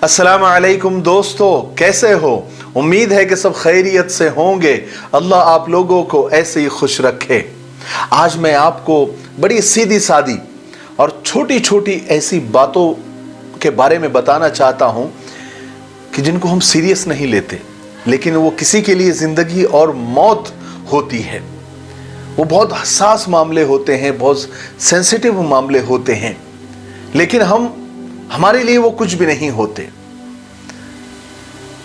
अस्सलाम वालेकुम दोस्तों, कैसे हो? उम्मीद है कि सब खैरियत से होंगे। अल्लाह आप लोगों को ऐसे ही खुश रखे। आज मैं आपको बड़ी सीधी सादी और छोटी छोटी ऐसी बातों के बारे में बताना चाहता हूं कि जिनको हम सीरियस नहीं लेते, लेकिन वो किसी के लिए जिंदगी और मौत होती है। वो बहुत हसास मामले होते हैं, बहुत सेंसिटिव मामले होते हैं, लेकिन हमारे लिए वो कुछ भी नहीं होते।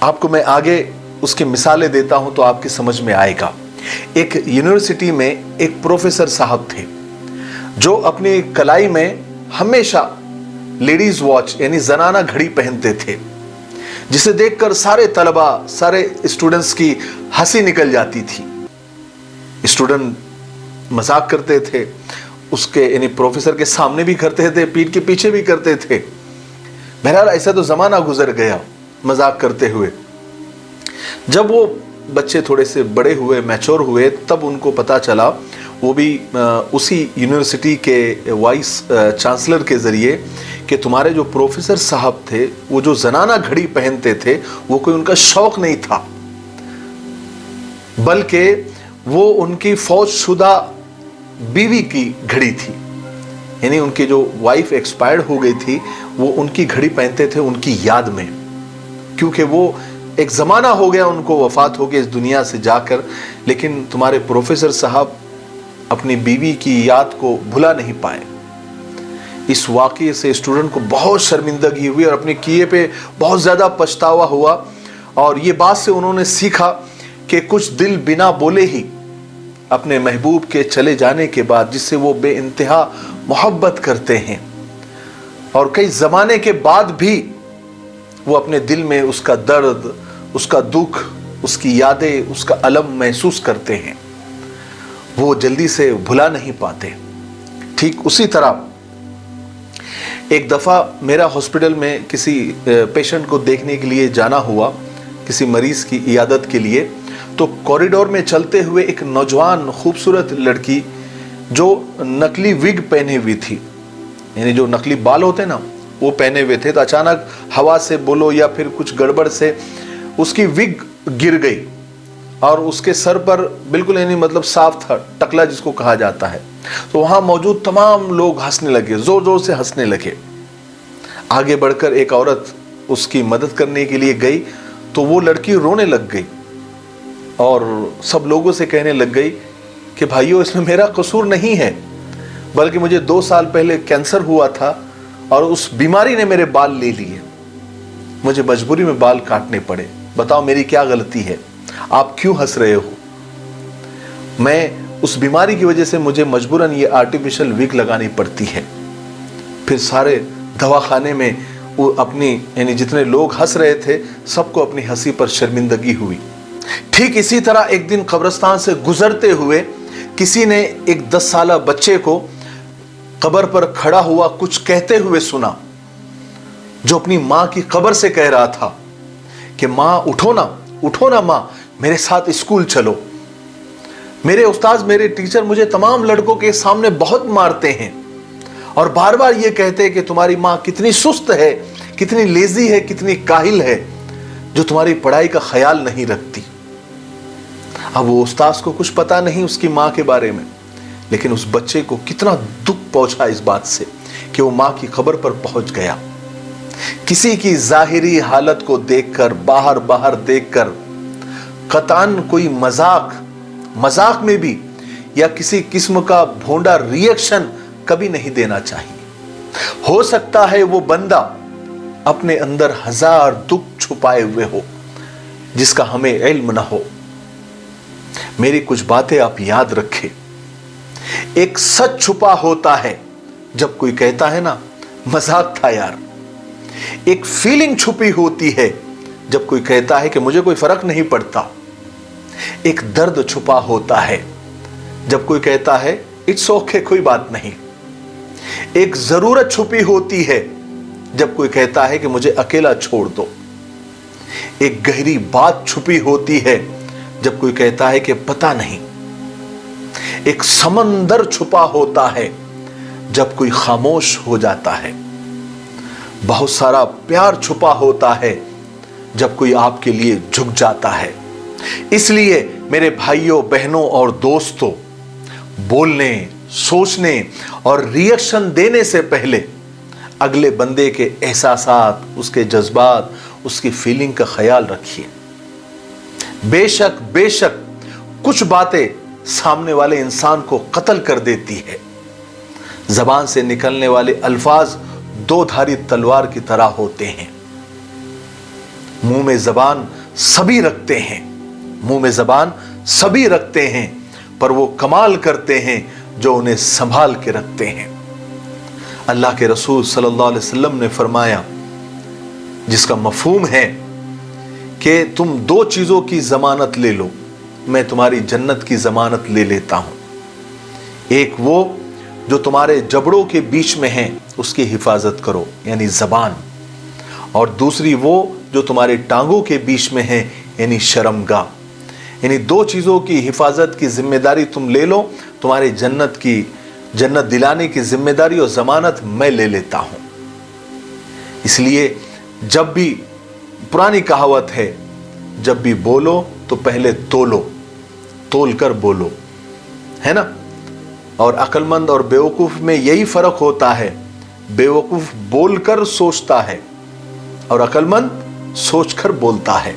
आपको मैं आगे उसकी मिसालें देता हूं तो आपकी समझ में आएगा। एक यूनिवर्सिटी में एक प्रोफेसर साहब थे जो अपनी कलाई में हमेशा लेडीज वॉच यानी जनाना घड़ी पहनते थे, जिसे देखकर सारे तलबा, सारे स्टूडेंट्स की हंसी निकल जाती थी। स्टूडेंट मजाक करते थे उसके, यानी प्रोफेसर के सामने भी करते थे, पीठ के पीछे भी करते थे। बहरहाल ऐसा तो जमाना गुजर गया मजाक करते हुए। जब वो बच्चे थोड़े से बड़े हुए, मैच्योर हुए, तब उनको पता चला, वो भी उसी यूनिवर्सिटी के वाइस चांसलर के जरिए, कि तुम्हारे जो प्रोफेसर साहब थे वो जो जनाना घड़ी पहनते थे वो कोई उनका शौक नहीं था, बल्कि वो उनकी फौजशुदा बीवी की घड़ी थी। यानी उनकी जो वाइफ एक्सपायर्ड हो गई थी, वो उनकी घड़ी पहनते थे उनकी याद में, क्योंकि वो एक ज़माना हो गया उनको वफात हो गई इस दुनिया से जाकर, लेकिन तुम्हारे प्रोफेसर साहब अपनी बीवी की याद को भुला नहीं पाए। इस वाक़ये से स्टूडेंट को बहुत शर्मिंदगी हुई और अपने किए पे बहुत ज़्यादा पछतावा हुआ, और ये बात से उन्होंने सीखा कि कुछ दिल बिना बोले ही अपने महबूब के चले जाने के बाद, जिससे वो बेइंतहा मोहब्बत करते हैं, और कई ज़माने के बाद भी वो अपने दिल में उसका दर्द, उसका दुख, उसकी यादें, उसका अलम महसूस करते हैं, वो जल्दी से भुला नहीं पाते। ठीक उसी तरह एक दफ़ा मेरा हॉस्पिटल में किसी पेशेंट को देखने के लिए जाना हुआ, किसी मरीज़ की इयादत के लिए। तो कॉरिडोर में चलते हुए एक नौजवान खूबसूरत लड़की जो नकली विग पहने हुई थी, यानी जो नकली बाल होते ना वो पहने हुए थे, तो अचानक हवा से बोलो या फिर कुछ गड़बड़ से उसकी विग गिर गई और उसके सर पर बिल्कुल, यानी मतलब साफ था, टकला जिसको कहा जाता है। तो वहाँ मौजूद तमाम लोग हंसने लगे, जोर जोर से हंसने लगे। आगे बढ़कर एक औरत उसकी मदद करने के लिए गई तो वो लड़की रोने लग गई और सब लोगों से कहने लग गई कि भाइयों, इसमें मेरा कसूर नहीं है, बल्कि मुझे 2 साल पहले कैंसर हुआ था और उस बीमारी ने मेरे बाल ले लिए, मुझे मजबूरी में बाल काटने पड़े। बताओ मेरी क्या गलती है? आप क्यों हंस रहे हो? मैं उस बीमारी की वजह से मुझे मजबूरन ये आर्टिफिशियल विग लगानी पड़ती है। फिर सारे दवाखाने में वो अपनी, यानी जितने लोग हंस रहे थे, सबको अपनी हंसी पर शर्मिंदगी हुई। ठीक इसी तरह एक दिन कब्रिस्तान से गुजरते हुए किसी ने एक 10 साल बच्चे को कब्र पर खड़ा हुआ कुछ कहते हुए सुना, जो अपनी मां की कब्र से कह रहा था कि मां उठो ना मां, मेरे साथ स्कूल चलो। मेरे उस्ताद, मेरे टीचर मुझे तमाम लड़कों के सामने बहुत मारते हैं और बार बार ये कहते हैं कि तुम्हारी मां कितनी सुस्त है, कितनी लेजी है, कितनी काहिल है, जो तुम्हारी पढ़ाई का ख्याल नहीं रखती। अब वो उस्ताद को कुछ पता नहीं उसकी मां के बारे में, लेकिन उस बच्चे को कितना दुख पहुंचा इस बात से कि वो मां की खबर पर पहुंच गया। किसी की जाहिरी हालत को देखकर, बाहर देखकर, कतान कोई मजाक में भी या किसी किस्म का भोंडा रिएक्शन कभी नहीं देना चाहिए। हो सकता है वो बंदा अपने अंदर 1000 दुख छुपाए हुए हो, जिसका हमें इल्म ना हो। मेरी कुछ बातें आप याद रखें। एक सच छुपा होता है जब कोई कहता है ना, मजाक था यार। एक फीलिंग छुपी होती है जब कोई कहता है कि मुझे कोई फर्क नहीं पड़ता। एक दर्द छुपा होता है जब कोई कहता है इट्स ओके, कोई बात नहीं। एक जरूरत छुपी होती है जब कोई कहता है कि मुझे अकेला छोड़ दो। एक गहरी बात छुपी होती है जब कोई कहता है कि पता नहीं। एक समंदर छुपा होता है जब कोई खामोश हो जाता है। बहुत सारा प्यार छुपा होता है जब कोई आपके लिए झुक जाता है। इसलिए मेरे भाइयों, बहनों और दोस्तों, बोलने, सोचने और रिएक्शन देने से पहले अगले बंदे के एहसासात, उसके जज्बात, उसकी फीलिंग का ख्याल रखिए। बेशक कुछ बातें सामने वाले इंसान को कत्ल कर देती है। जबान से निकलने वाले अल्फाज दो धारी तलवार की तरह होते हैं। मुंह में जबान सभी रखते हैं, मुंह में जबान सभी रखते हैं, पर वो कमाल करते हैं जो उन्हें संभाल के रखते हैं। अल्लाह के रसूल सल्लल्लाहु अलैहि वसल्लम ने फरमाया, जिसका मफहूम है कि तुम दो चीजों की जमानत ले लो, मैं तुम्हारी जन्नत की जमानत ले लेता हूं। एक वो जो तुम्हारे जबड़ों के बीच में है, उसकी हिफाजत करो, यानी जबान, और दूसरी वो जो तुम्हारे टांगों के बीच में है, यानी शर्मगाह। यानी दो चीजों की हिफाजत की जिम्मेदारी तुम ले लो, तुम्हारी जन्नत दिलाने की जिम्मेदारी और जमानत मैं ले लेता हूं। इसलिए जब भी, पुरानी कहावत है, जब भी बोलो तो पहले तोल कर बोलो, है ना। और अक्लमंद और बेवकूफ में यही फर्क होता है। बेवकूफ बोलकर सोचता है और अक्लमंद सोचकर बोलता है।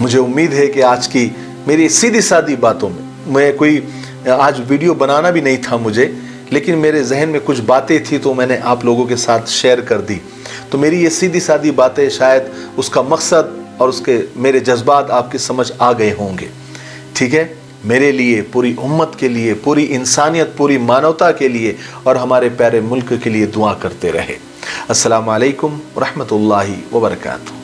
मुझे उम्मीद है कि आज की मेरी सीधी सादी बातों में, मैं कोई आज वीडियो बनाना भी नहीं था मुझे, लेकिन मेरे जहन में कुछ बातें थी तो मैंने आप लोगों के साथ शेयर कर दी। तो मेरी ये सीधी सादी बातें, शायद उसका मकसद और उसके मेरे जज्बात आपकी समझ आ गए होंगे। ठीक है, मेरे लिए, पूरी उम्मत के लिए, पूरी इंसानियत, पूरी मानवता के लिए और हमारे प्यारे मुल्क के लिए दुआ करते रहे। अस्सलामु अलैकुम व रहमतुल्लाहि व बरकातुहू।